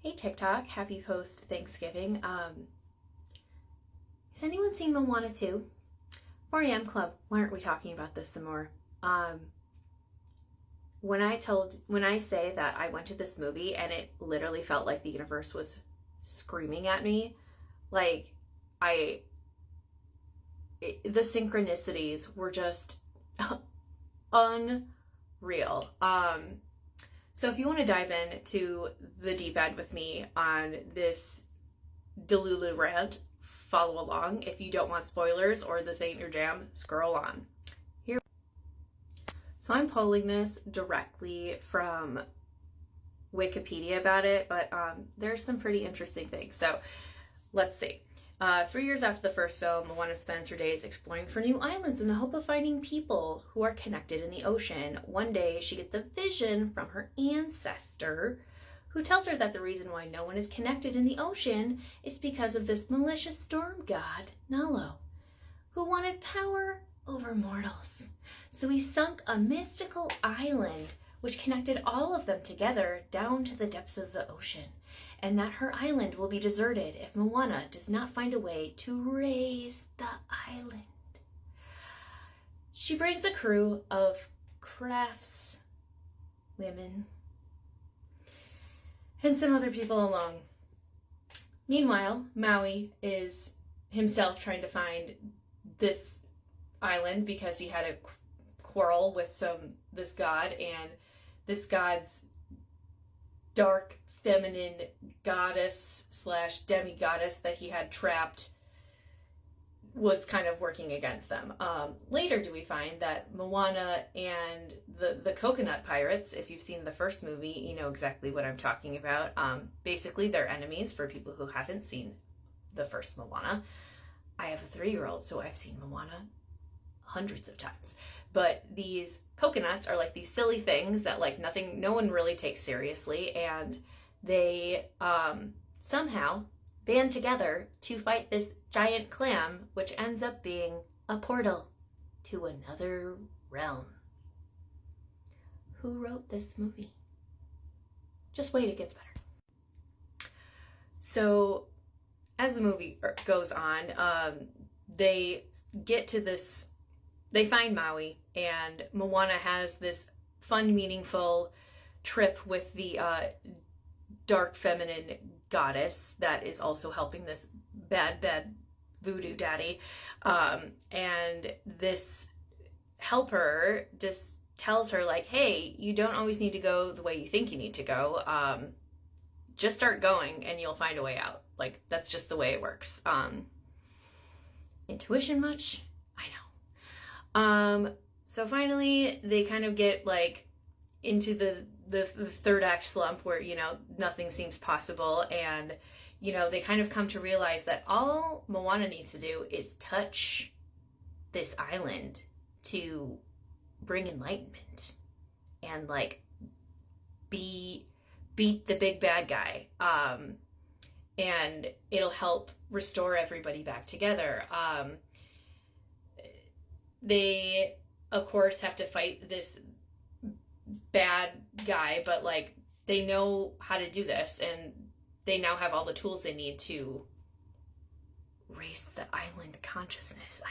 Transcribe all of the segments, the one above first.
Hey TikTok, happy post Thanksgiving. Has anyone seen Moana 2? 4am Club, why aren't we talking about this some more? When I say that I went to this movie and it literally felt like the universe was screaming at me, like the synchronicities were just unreal. So if you want to dive into the deep end with me on this Delulu rant, follow along. If you don't want spoilers or this ain't your jam, scroll on. Here. So I'm pulling this directly from Wikipedia about it, but there's some pretty interesting things. So let's see. 3 years after the first film, Moana spends her days exploring for new islands in the hope of finding people who are connected in the ocean. One day, she gets a vision from her ancestor who tells her that the reason why no one is connected in the ocean is because of this malicious storm god, Nalo, who wanted power over mortals. So he sunk a mystical island which connected all of them together down to the depths of the ocean, and that her island will be deserted if Moana does not find a way to raise the island. She brings a crew of crafts women and some other people along. Meanwhile, Maui is himself trying to find this island because he had a quarrel with this god, and this god's dark feminine goddess slash demi-goddess that he had trapped was kind of working against them. Later do we find that Moana and the coconut pirates, if you've seen the first movie, you know exactly what I'm talking about. Basically, they're enemies for people who haven't seen the first Moana. I have a 3-year-old, so I've seen Moana hundreds of times. But these coconuts are like these silly things that no one really takes seriously, and they somehow band together to fight this giant clam, which ends up being a portal to another realm. Who wrote this movie? Just wait, it gets better. So as the movie goes on, they get to this, they find Maui, and Moana has this fun, meaningful trip with the dark feminine goddess that is also helping this bad voodoo daddy. And this helper just tells her, like, hey, you don't always need to go the way you think you need to go. Just start going and you'll find a way out. Like, that's just the way it works. Intuition much? I know. So finally they kind of get like into the third act slump where, nothing seems possible, and they kind of come to realize that all Moana needs to do is touch this island to bring enlightenment and beat the big bad guy, and it'll help restore everybody back together. They of course have to fight this bad guy, but they know how to do this, and they now have all the tools they need to raise the island consciousness.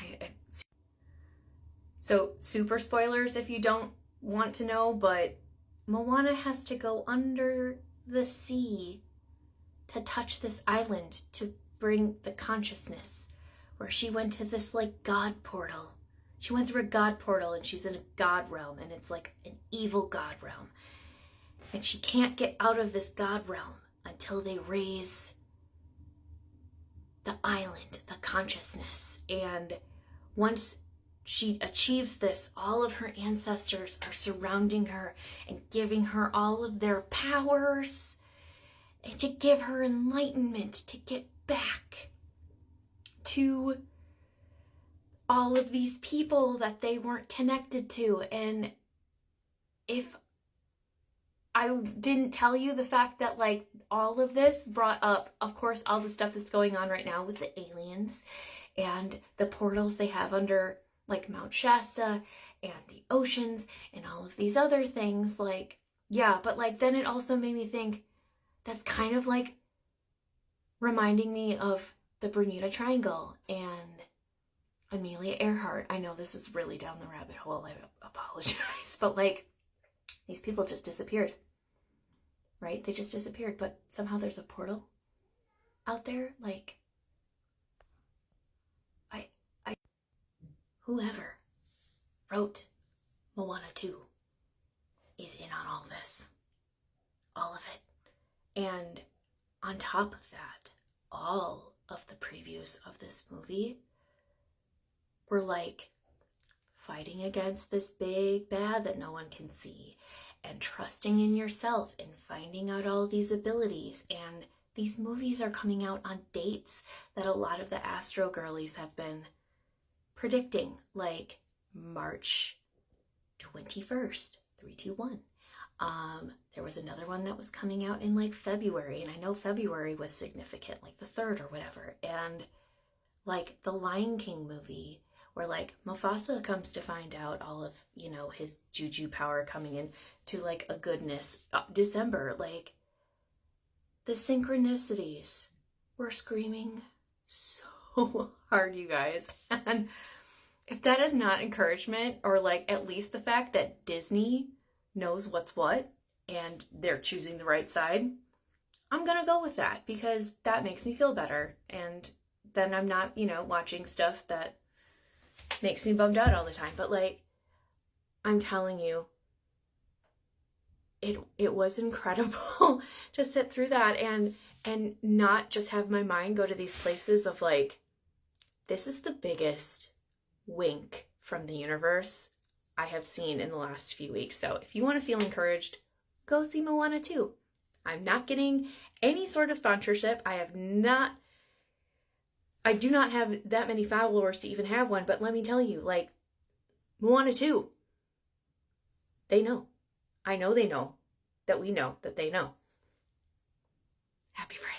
So super spoilers if you don't want to know, but Moana has to go under the sea to touch this island to bring the consciousness, where she went to this god portal. She went through a god portal, and she's in a god realm, and it's like an evil god realm. And she can't get out of this god realm until they raise the island, the consciousness. And once she achieves this, all of her ancestors are surrounding her and giving her all of their powers and to give her enlightenment to get back to all of these people that they weren't connected to. And if I didn't tell you the fact that all of this brought up, of course, all the stuff that's going on right now with the aliens and the portals they have under Mount Shasta and the oceans and all of these other things, yeah, but then it also made me think, that's kind of like reminding me of the Bermuda Triangle and Amelia Earhart. I know this is really down the rabbit hole. I apologize. But like, these people just disappeared. Right? They just disappeared. But somehow there's a portal out there. Like, whoever wrote Moana 2 is in on all this. All of it. And on top of that, all of the previews of this movie were like fighting against this big bad that no one can see, and trusting in yourself and finding out all these abilities. And these movies are coming out on dates that a lot of the Astro girlies have been predicting, like March 21st, 321. There was another one that was coming out in like February, and I know February was significant, like the 3rd or whatever. And like the Lion King movie, where like Mufasa comes to find out all of, you know, his juju power coming in to like a goodness, December. Like, the synchronicities were screaming so hard, you guys. And if that is not encouragement, or like at least the fact that Disney knows what's what and they're choosing the right side, I'm gonna go with that, because that makes me feel better. And then I'm not, you know, watching stuff that makes me bummed out all the time. But like, I'm telling you, it was incredible to sit through that and not just have my mind go to these places of like, this is the biggest wink from the universe I have seen in the last few weeks. So if you want to feel encouraged, go see Moana 2. I'm not getting any sort of sponsorship. I do not have that many followers to even have one, but let me tell you, like, Moana 2, they know. I know they know that we know that they know. Happy Friday.